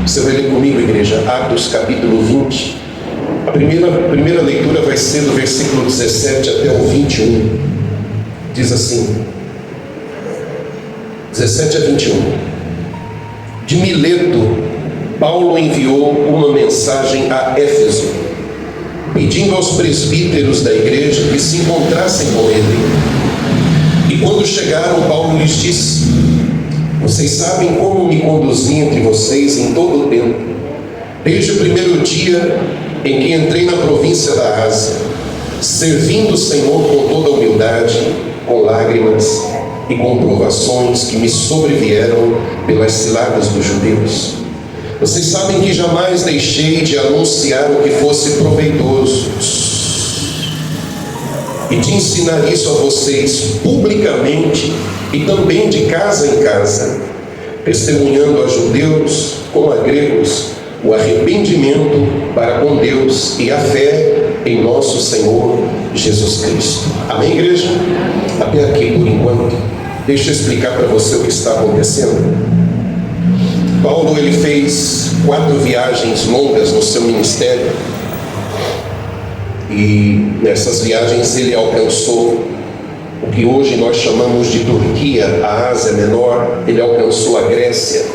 Você vai ler comigo, igreja, Atos capítulo 20. A primeira leitura vai ser do versículo 17 até o 21. Diz assim, 17 a 21. De Mileto, Paulo enviou uma mensagem a Éfeso, pedindo aos presbíteros da igreja que se encontrassem com ele. E quando chegaram, Paulo lhes disse: vocês sabem como me conduzi entre vocês em todo o tempo, desde o primeiro dia em que entrei na província da Ásia, servindo o Senhor com toda a humildade, com lágrimas e com provações que me sobrevieram pelas ciladas dos judeus. Vocês sabem que jamais deixei de anunciar o que fosse proveitoso e de ensinar isso a vocês publicamente e também de casa em casa, testemunhando a judeus como a gregos o arrependimento para com Deus e a fé em nosso Senhor Jesus Cristo. Amém, igreja? Até aqui por enquanto. Deixa eu explicar para você o que está acontecendo. Paulo, ele fez 4 viagens longas no seu ministério, e nessas viagens ele alcançou o que hoje nós chamamos de Turquia, a Ásia Menor. Ele alcançou a Grécia,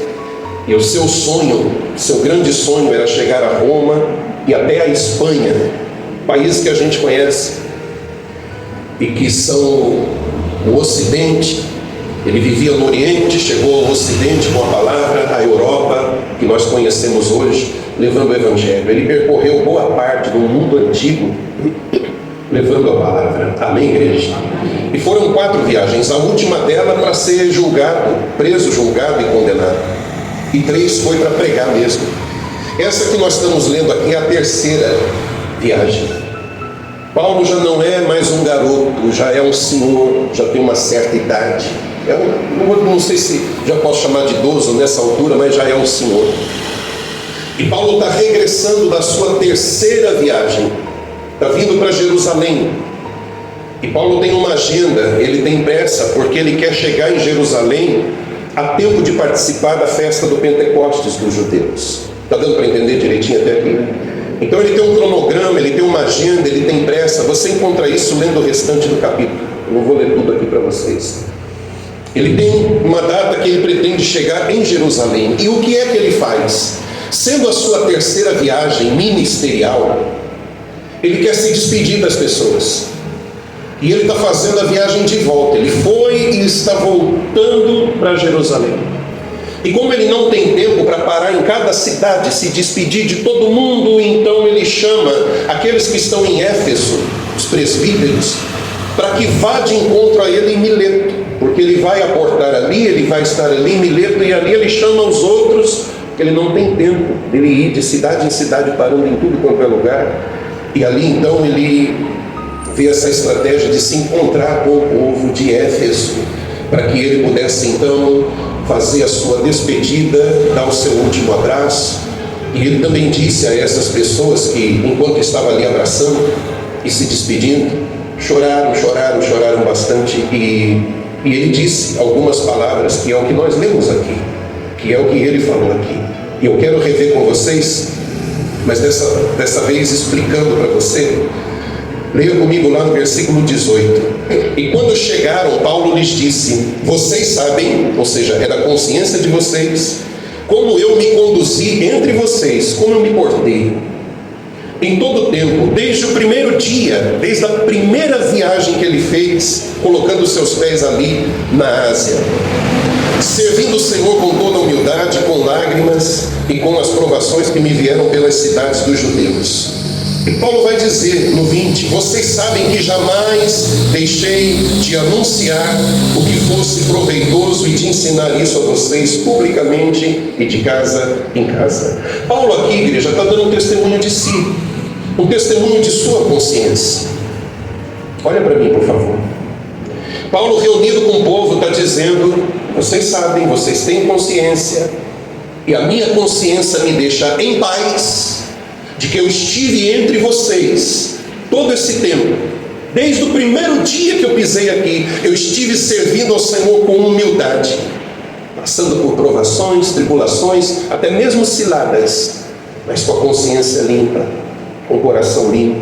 e o seu sonho, seu grande sonho era chegar a Roma e até a Espanha, países que a gente conhece e que são o Ocidente. Ele vivia no Oriente, chegou ao Ocidente com a palavra, a Europa, que nós conhecemos hoje, levando o Evangelho. Ele percorreu boa parte do mundo antigo, levando a palavra. Amém, igreja? E foram 4 viagens, a última dela para ser julgado, preso, julgado e condenado. E 3 foi para pregar mesmo. Essa que nós estamos lendo aqui é a 3ª viagem. Paulo já não é mais um garoto, já é um senhor, já tem uma certa idade. Não sei se já posso chamar de idoso nessa altura, mas já é um senhor. E Paulo está regressando da sua 3ª viagem, está vindo para Jerusalém. E Paulo tem uma agenda, ele tem pressa, porque ele quer chegar em Jerusalém a tempo de participar da festa do Pentecostes dos judeus. Está dando para entender direitinho até aqui? Então ele tem um cronograma, ele tem uma agenda, ele tem pressa. Você encontra isso lendo o restante do capítulo. Eu não vou ler tudo aqui para vocês. Ele tem uma data que ele pretende chegar em Jerusalém. E o que é que ele faz? Sendo a sua 3ª viagem ministerial, ele quer se despedir das pessoas. E ele está fazendo a viagem de volta. Ele foi e está voltando para Jerusalém. E como ele não tem tempo para parar em cada cidade, se despedir de todo mundo, então ele chama aqueles que estão em Éfeso, os presbíteros, para que vá de encontro a ele em Mileto, porque ele vai aportar ali, ele vai estar ali em Mileto, e ali ele chama os outros, porque ele não tem tempo dele ir de cidade em cidade, parando em tudo quanto é lugar. E ali então ele vê essa estratégia de se encontrar com o povo de Éfeso, para que ele pudesse então fazer a sua despedida, dar o seu último abraço. E ele também disse a essas pessoas que, enquanto estava ali abraçando e se despedindo, choraram bastante, e ele disse algumas palavras que é o que nós lemos aqui, que é o que ele falou aqui. E eu quero rever com vocês, mas dessa vez explicando para você. Leia comigo lá no versículo 18. E quando chegaram, Paulo lhes disse: vocês sabem, ou seja, é da consciência de vocês, como eu me conduzi entre vocês, como eu me portei em todo o tempo, desde o primeiro dia, desde a primeira viagem que ele fez, colocando seus pés ali na Ásia, servindo o Senhor com toda a humildade, com lágrimas e com as provações que me vieram pelas cidades dos judeus. E Paulo vai dizer no 20: vocês sabem que jamais deixei de anunciar o que fosse proveitoso e de ensinar isso a vocês publicamente e de casa em casa. Paulo aqui, igreja, está dando um testemunho de si, um testemunho de sua consciência. Olha para mim, por favor. Paulo, reunido com o povo, está dizendo: vocês sabem, vocês têm consciência, e a minha consciência me deixa em paz de que eu estive entre vocês todo esse tempo. Desde o primeiro dia que eu pisei aqui, eu estive servindo ao Senhor com humildade. passando por provações, tribulações, até mesmo ciladas, mas com a consciência limpa, com o coração limpo,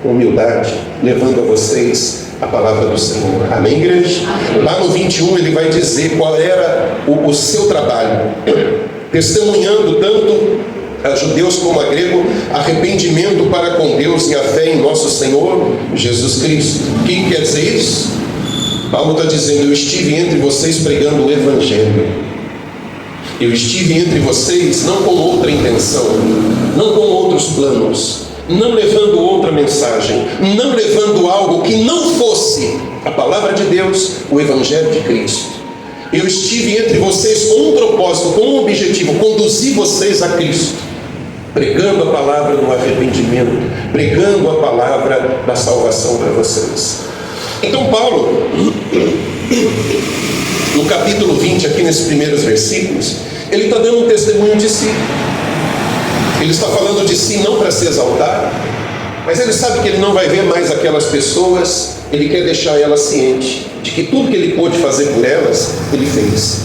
com humildade, levando a vocês a palavra do Senhor. Amém, igreja? Amém. Lá no 21 ele vai dizer qual era o seu trabalho, testemunhando tanto a judeus como a grego, arrependimento para com Deus e a fé em nosso Senhor Jesus Cristo. O que quer dizer isso? Paulo está dizendo: eu estive entre vocês pregando o Evangelho. Eu estive entre vocês não com outra intenção, não com outros planos, não levando outra mensagem, não levando algo que não fosse a palavra de Deus, o Evangelho de Cristo. Eu estive entre vocês com um propósito, com um objetivo: conduzir vocês a Cristo, pregando a palavra do arrependimento, pregando a palavra da salvação para vocês. Então Paulo, no capítulo 20, aqui nesses primeiros versículos, ele está dando um testemunho de si. Ele está falando de si não para se exaltar, mas ele sabe que ele não vai ver mais aquelas pessoas. Ele quer deixar elas cientes de que tudo que ele pôde fazer por elas, ele fez.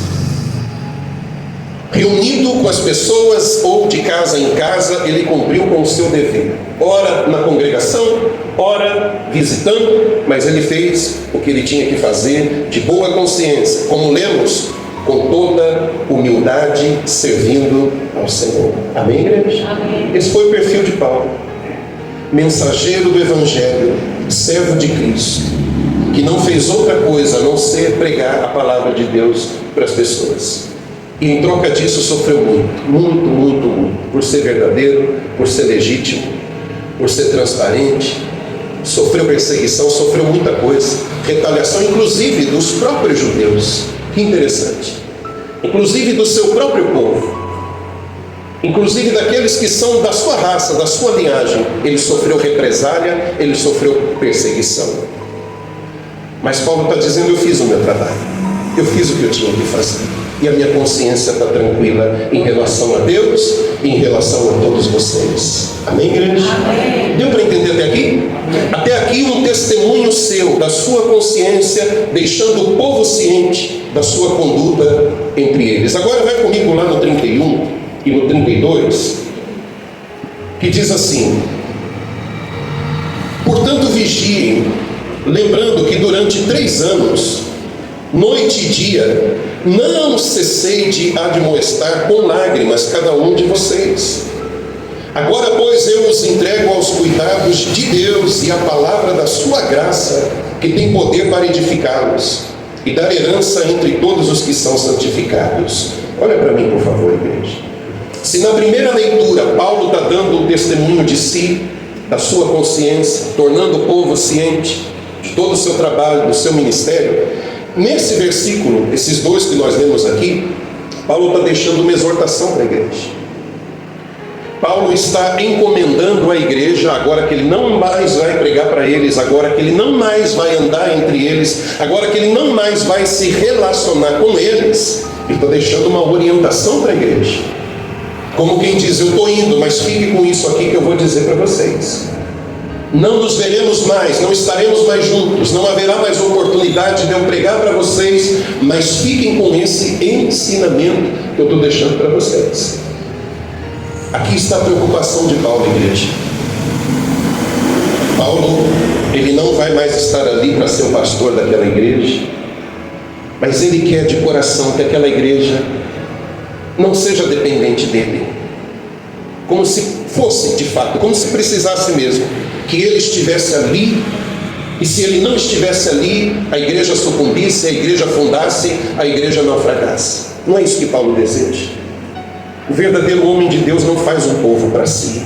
Reunido com as pessoas ou de casa em casa, ele cumpriu com o seu dever. Ora na congregação, ora visitando, mas ele fez o que ele tinha que fazer de boa consciência, como lemos, com toda humildade, servindo ao Senhor. Amém, igreja? Amém. Esse foi o perfil de Paulo, mensageiro do Evangelho, servo de Cristo, que não fez outra coisa a não ser pregar a palavra de Deus para as pessoas. E em troca disso sofreu muito, por ser verdadeiro, por ser legítimo, por ser transparente. Sofreu perseguição, sofreu muita coisa, retaliação, inclusive dos próprios judeus. Que interessante. Inclusive do seu próprio povo, inclusive daqueles que são da sua raça, da sua linhagem. Ele sofreu represália, ele sofreu perseguição. Mas Paulo está dizendo: eu fiz o meu trabalho, eu fiz o que eu tinha que fazer, e a minha consciência está tranquila em relação a Deus e em relação a todos vocês. Amém, igreja? Amém. Deu para entender até aqui? Até aqui um testemunho seu, da sua consciência, deixando o povo ciente da sua conduta entre eles. Agora vai comigo lá no 31 e no 32, que diz assim: portanto vigiem, lembrando que durante 3 anos, noite e dia, não cessei de admoestar com lágrimas cada um de vocês. Agora, pois, eu os entrego aos cuidados de Deus e à palavra da sua graça, que tem poder para edificá-los e dar herança entre todos os que são santificados. Olha para mim, por favor, igreja. Se na primeira leitura Paulo está dando o testemunho de si, da sua consciência, tornando o povo ciente de todo o seu trabalho, do seu ministério, nesse versículo, esses 2 que nós lemos aqui, Paulo está deixando uma exortação para a igreja. Paulo está encomendando à igreja, agora que ele não mais vai pregar para eles, agora que ele não mais vai andar entre eles, agora que ele não mais vai se relacionar com eles, ele está deixando uma orientação para a igreja. Como quem diz: eu estou indo, mas fique com isso aqui que eu vou dizer para vocês. Não nos veremos mais, não estaremos mais juntos, não haverá mais oportunidade de eu pregar para vocês, mas fiquem com esse ensinamento que eu estou deixando para vocês. Aqui está a preocupação de Paulo, igreja. Paulo, ele não vai mais estar ali para ser o pastor daquela igreja, mas ele quer de coração que aquela igreja não seja dependente dele, como se fosse de fato, como se precisasse mesmo que ele estivesse ali, e se ele não estivesse ali, a igreja sucumbisse, a igreja afundasse, a igreja naufragasse. Não é isso que Paulo deseja. O verdadeiro homem de Deus não faz um povo para si.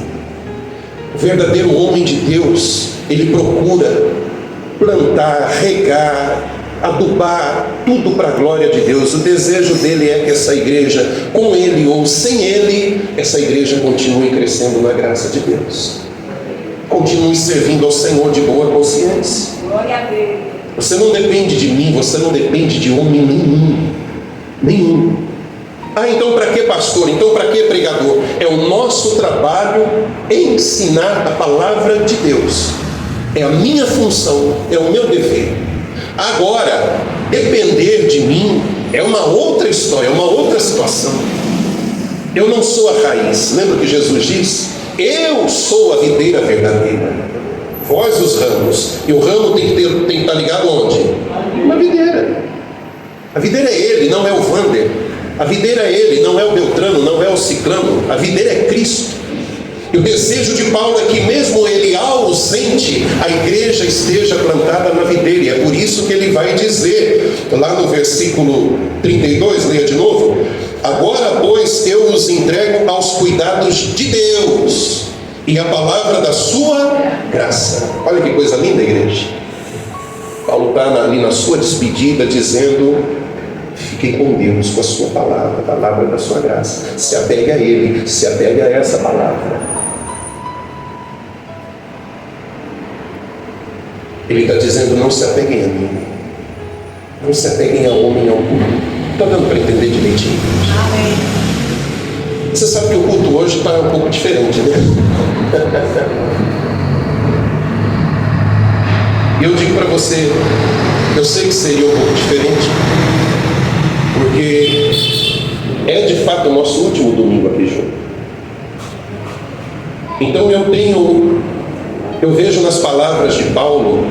O verdadeiro homem de Deus, ele procura plantar, regar, adubar tudo para a glória de Deus. O desejo dele é que essa igreja, com ele ou sem ele, essa igreja continue crescendo na graça de Deus, continue servindo ao Senhor de boa consciência. Glória a Deus. Você não depende de mim, você não depende de homem nenhum. Ah, então para que pastor? Então para que pregador? É o nosso trabalho ensinar a palavra de Deus. É a minha função, é o meu dever. Agora, depender de mim É uma outra história, é uma outra situação. Eu não sou a raiz. Lembra que Jesus diz? Eu sou a videira verdadeira, vós os ramos. E o ramo tem que estar ligado onde? Na videira. A videira é ele, não é o Vander. A videira é ele, não é o Beltrano, não é o Ciclano. A videira é Cristo. E o desejo de Paulo é que mesmo ele ausente, a igreja esteja plantada na videira. E é por isso que ele vai dizer, lá no versículo 32, leia de novo: agora, pois, eu os entrego aos cuidados de Deus e a palavra da sua graça. Olha que coisa linda, igreja. Paulo está ali na sua despedida dizendo: fiquei com Deus, com a sua palavra, a palavra da sua graça. Se apegue a Ele, se apegue a essa palavra. Ele está dizendo: não se apeguem a mim, não se apeguem a homem algum. Está dando para entender direitinho? Amém. Você sabe que o culto hoje está um pouco diferente, né? E eu digo para você, eu sei que seria um pouco diferente, porque é de fato o nosso último domingo aqui junto. Então eu vejo nas palavras de Paulo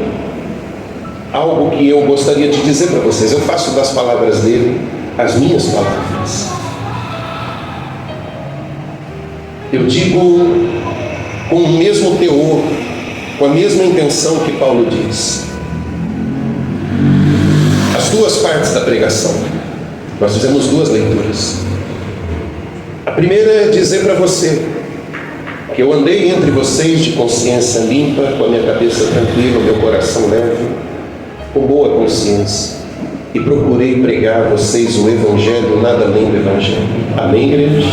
algo que eu gostaria de dizer para vocês. Eu faço das palavras dele as minhas palavras. Eu digo com o mesmo teor, com a mesma intenção que Paulo diz. As duas partes da pregação. Nós fizemos duas leituras. A primeira é dizer para você que eu andei entre vocês de consciência limpa, com a minha cabeça tranquila, o meu coração leve, com boa consciência, e procurei pregar a vocês o Evangelho, nada além do Evangelho. Amém, igreja?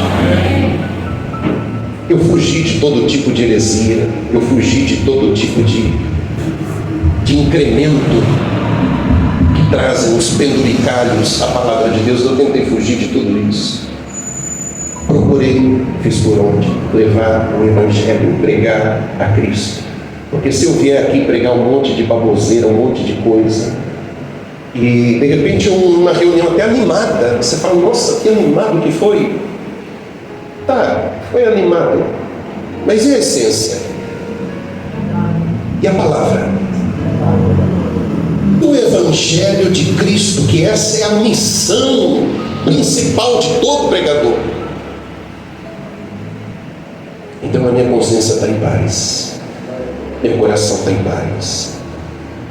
Eu fugi de todo tipo de heresia, eu fugi de todo tipo de incremento que trazem os penduricalhos à palavra de Deus. Eu tentei fugir de tudo isso. Procurei, fiz por onde, levar o Evangelho, pregar a Cristo. Porque se eu vier aqui pregar um monte de baboseira, um monte de coisa, e de repente uma reunião até animada, você fala: nossa, que animado que foi. Tá, foi animado, mas e a essência? E a palavra? O Evangelho de Cristo, que essa é a missão principal de todo pregador. Então a minha consciência está em paz, meu coração está em paz.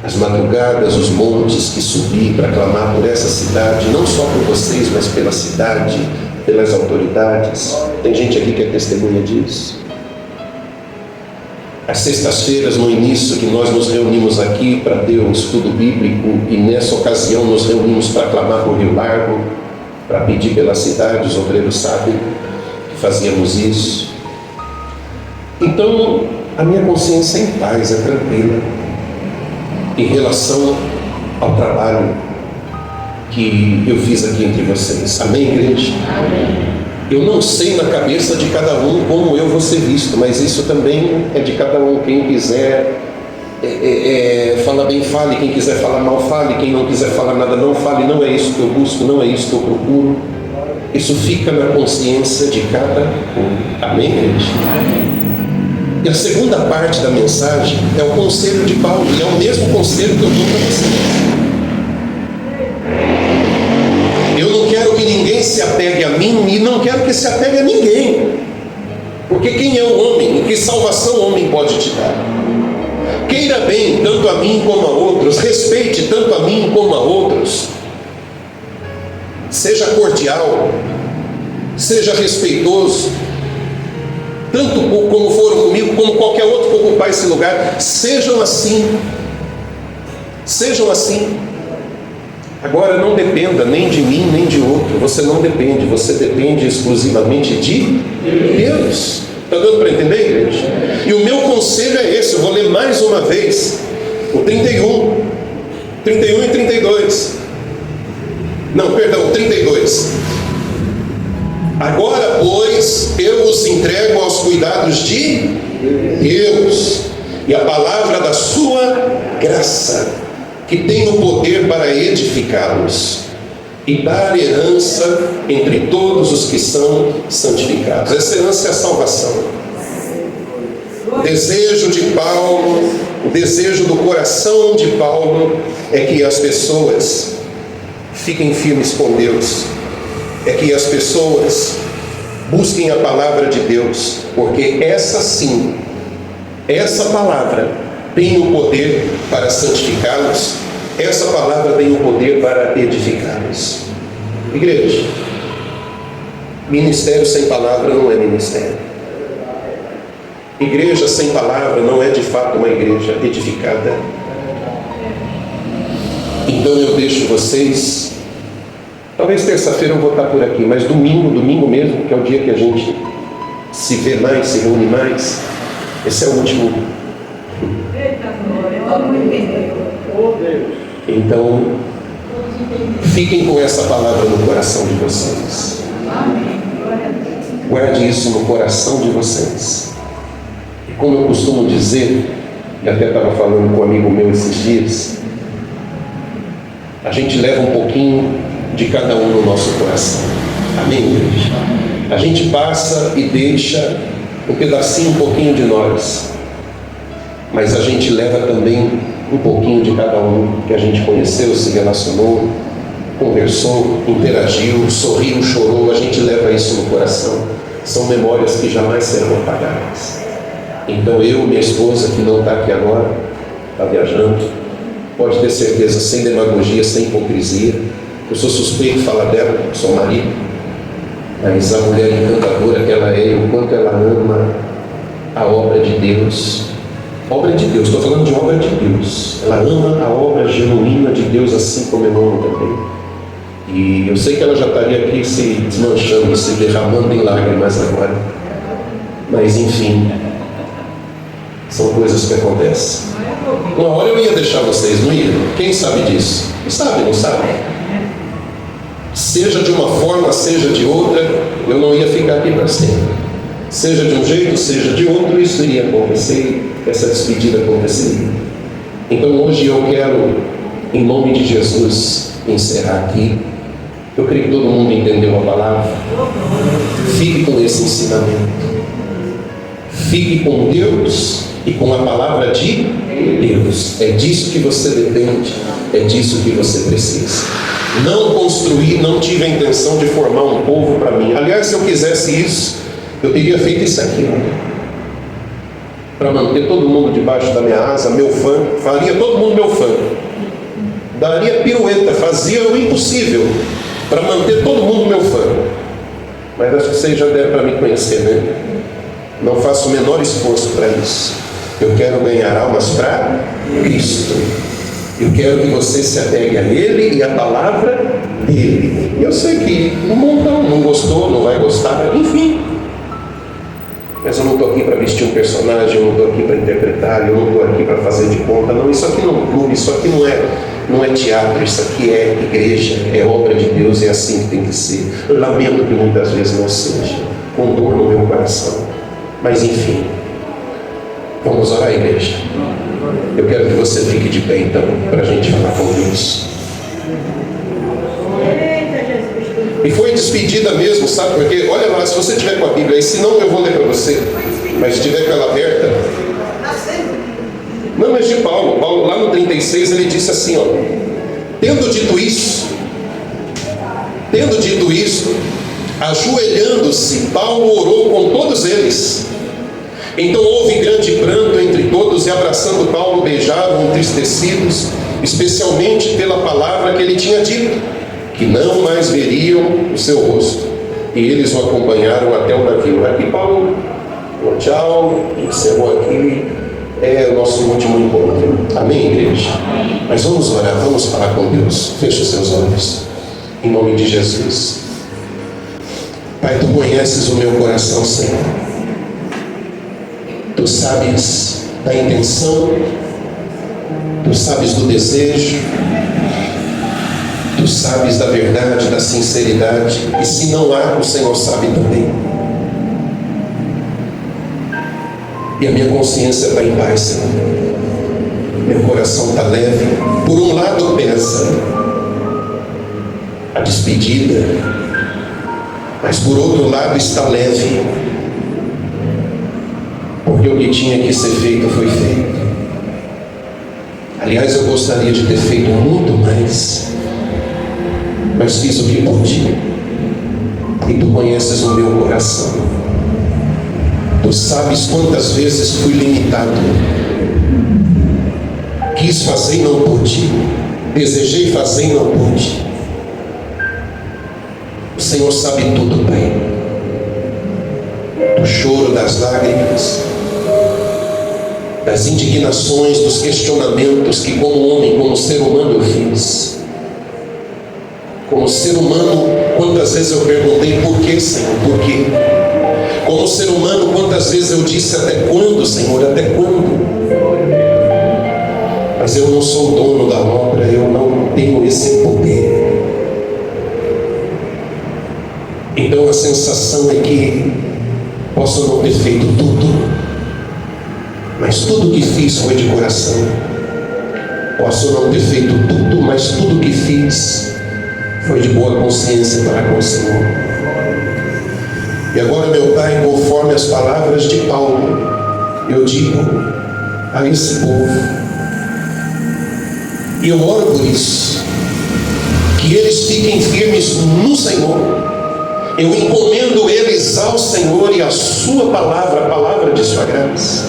As madrugadas, os montes que subi para clamar por essa cidade, não só por vocês, mas pela cidade, pelas autoridades. Tem gente aqui que é testemunha disso. Às sextas-feiras, no início, que nós nos reunimos aqui para ter um estudo bíblico, e nessa ocasião nos reunimos para clamar por Rio Largo, para pedir pela cidade. Os obreiros sabem que fazíamos isso. Então, a minha consciência é em paz, é tranquila, em relação ao trabalho que eu fiz aqui entre vocês. Amém, igreja? Amém. Eu não sei na cabeça de cada um como eu vou ser visto, mas isso também é de cada um. Quem quiser falar bem, fale. Quem quiser falar mal, fale. Quem não quiser falar nada, não fale. Não é isso que eu busco, não é isso que eu procuro. Isso fica na consciência de cada um. Amém, igreja? Amém. E a segunda parte da mensagem é o conselho de Paulo, e é o mesmo conselho que eu dou para você. Eu não quero que ninguém se apegue a mim, e não quero que se apegue a ninguém. Porque quem é o homem? E que salvação o homem pode te dar? Queira bem tanto a mim como a outros, respeite tanto a mim como a outros. Seja cordial, seja respeitoso, tanto como foram comigo, como qualquer outro que ocupar esse lugar. Sejam assim. Sejam assim. Agora, não dependa nem de mim, nem de outro. Você não depende, você depende exclusivamente de Deus. Está dando para entender, igreja? E o meu conselho é esse. Eu vou ler mais uma vez o 31 e 32. Não, perdão, 32. Agora, pois, eu os entrego aos cuidados de Deus e a palavra da sua graça, que tem o poder para edificá-los. e dar herança entre todos os que são santificados. Essa herança é a salvação. O desejo de Paulo, o desejo do coração de Paulo é que as pessoas fiquem firmes com Deus, é que as pessoas busquem a palavra de Deus, porque essa sim, essa palavra tem o poder para santificá-los, essa palavra tem o poder para edificá-los. Igreja, ministério sem palavra não é ministério. Igreja sem palavra não é de fato uma igreja edificada. Então eu deixo vocês, talvez terça-feira eu vou estar por aqui, mas domingo mesmo, que é o dia que a gente se vê mais, se reúne mais, esse é o último. Então, fiquem com essa palavra no coração de vocês. Guarde isso no coração de vocês. E como eu costumo dizer, e até estava falando com um amigo meu esses dias, a gente leva um pouquinho de cada um no nosso coração. Amém, igreja? A gente passa e deixa um pedacinho, um pouquinho de nós, mas a gente leva também um pouquinho de cada um que a gente conheceu, se relacionou, conversou, interagiu, sorriu, chorou. A gente leva isso no coração. São memórias que jamais serão apagadas. Então eu, minha esposa, que não está aqui agora, está viajando, pode ter certeza, sem demagogia, sem hipocrisia, eu sou suspeito de falar dela, sou marido, mas a mulher encantadora que ela é, e o quanto ela ama a obra de Deus. Obra de Deus, estou falando de obra de Deus. Ela ama a obra genuína de Deus, assim como eu amo também. E eu sei que ela já estaria aqui se desmanchando, se derramando em lágrimas agora. Mas enfim, são coisas que acontecem. Uma hora eu ia deixar vocês, não ia? Quem sabe disso? Sabe, não sabe? Seja de uma forma, seja de outra, eu não ia ficar aqui para sempre. Seja de um jeito, seja de outro, isso iria acontecer, essa despedida aconteceria. Então hoje eu quero, em nome de Jesus, encerrar aqui. Eu creio que todo mundo entendeu a palavra. Fique com esse ensinamento. Fique com Deus e com a palavra de Deus. É disso que você depende, é disso que você precisa. Não construir, não tive a intenção de formar um povo para mim. Aliás, se eu quisesse isso, eu teria feito isso aqui, para manter todo mundo debaixo da minha asa, meu fã, faria todo mundo meu fã, daria pirueta, fazia o impossível para manter todo mundo meu fã. Mas acho que vocês já deram para me conhecer, né? Não faço o menor esforço para isso. Eu quero ganhar almas para Cristo. Eu quero que você se apegue a Ele e a palavra dele. Eu sei que um montão não gostou, não vai gostar, enfim. Mas eu não estou aqui para vestir um personagem, eu não estou aqui para interpretar, eu não estou aqui para fazer de conta, não. Isso aqui não é um clube, isso aqui não é teatro, isso aqui é igreja, é obra de Deus, é assim que tem que ser. Eu lamento que muitas vezes não seja, com dor no meu coração. Mas enfim, vamos orar, igreja. Eu quero que você fique de pé então, para a gente falar com Deus. E foi despedida mesmo, sabe? Porque, olha lá, se você tiver com a Bíblia aí, se não eu vou ler para você, mas se tiver com ela aberta. Não, mas de Paulo lá no 36 ele disse assim, ó: tendo dito isso, ajoelhando-se, Paulo orou com todos eles. Então houve grande pranto entre todos, e abraçando Paulo beijavam, entristecidos, especialmente pela palavra que ele tinha dito, que não mais veriam o seu rosto. E eles o acompanharam até o navio. Aqui Paulo, tchau, encerrou aqui, é o nosso último encontro. Amém, igreja? Mas vamos orar, vamos falar com Deus. Feche os seus olhos, em nome de Jesus. Pai, Tu conheces o meu coração, Senhor. Tu sabes da intenção, Tu sabes do desejo, Tu sabes da verdade, da sinceridade. E se não há, o Senhor sabe também. E a minha consciência está em paz, Senhor. Meu coração está leve. Por um lado pesa a a despedida, mas por outro lado está leve, porque o que tinha que ser feito foi feito. Aliás, eu gostaria de ter feito muito mais, mas fiz o que pude. E tu conheces o meu coração. Tu sabes quantas vezes fui limitado. Quis fazer e não pude. Desejei fazer e não pude. O Senhor sabe tudo bem. Do choro, das lágrimas, das indignações, dos questionamentos que como homem, como ser humano eu fiz. Como ser humano, quantas vezes eu perguntei: por que, Senhor, por quê? Como ser humano, quantas vezes eu disse: até quando, Senhor, até quando? Mas eu não sou dono da obra, eu não tenho esse poder. Então a sensação é que posso não ter feito tudo, mas tudo que fiz foi de coração. Posso não ter feito tudo, mas tudo que fiz foi de boa consciência para com o Senhor. E agora, meu Pai, conforme as palavras de Paulo, eu digo a esse povo, e eu oro por isso, que eles fiquem firmes no Senhor. Eu encomendo eles ao Senhor e à sua palavra, a palavra de sua graça.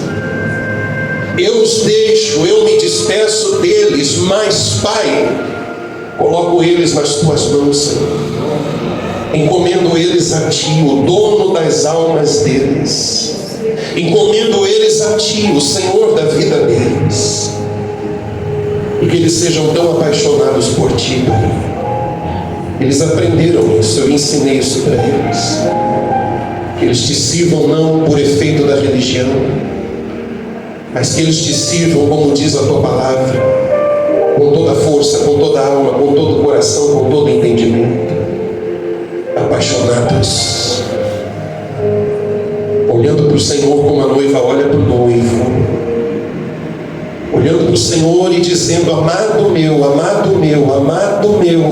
Eu os deixo, eu me despeço deles, mas, Pai, coloco eles nas tuas mãos, Senhor. Encomendo eles a Ti, o dono das almas deles. Encomendo eles a Ti, o Senhor da vida deles. E que eles sejam tão apaixonados por Ti, Pai. Eles aprenderam isso, eu ensinei isso para eles. Que eles Te sirvam não por efeito da religião, mas que eles Te sirvam, como diz a Tua palavra, com toda a força, com toda a alma, com todo o coração, com todo o entendimento. Apaixonados, olhando para o Senhor como a noiva olha para o noivo, olhando para o Senhor e dizendo: amado meu, amado meu, amado meu,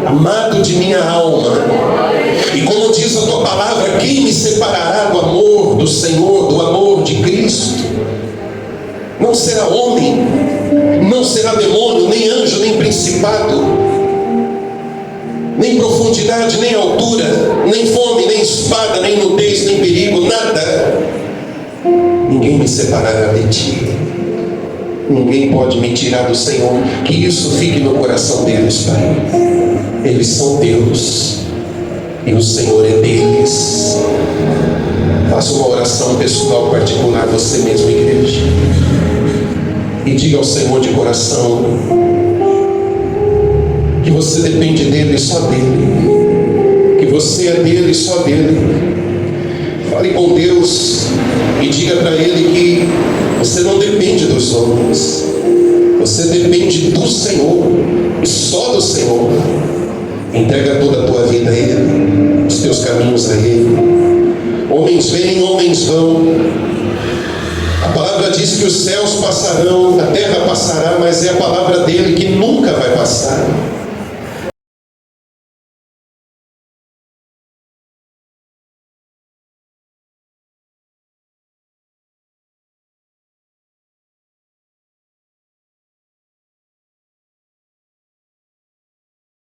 amado de minha alma. E como diz a Tua palavra, quem me separará do amor do Senhor, do amor de Cristo? Não será homem, não será demônio, nem anjo, nem principado, nem profundidade, nem altura, nem fome, nem espada, nem nudez, nem perigo, nada. Ninguém me separará de Ti. Ninguém pode me tirar do Senhor. Que isso fique no coração deles, Pai. Eles são Deus e o Senhor é deles. Faça uma oração pessoal, particular, você mesmo, igreja, e diga ao Senhor de coração que você depende dele e só dele, que você é dele e só dele. Fale com Deus e diga para ele que você não depende dos homens, você depende do Senhor e só do Senhor. Entrega toda a tua vida a Ele, os teus caminhos a Ele. Homens vêm, homens vão. A palavra diz que os céus passarão, a terra passará, mas é a palavra dele que nunca vai passar.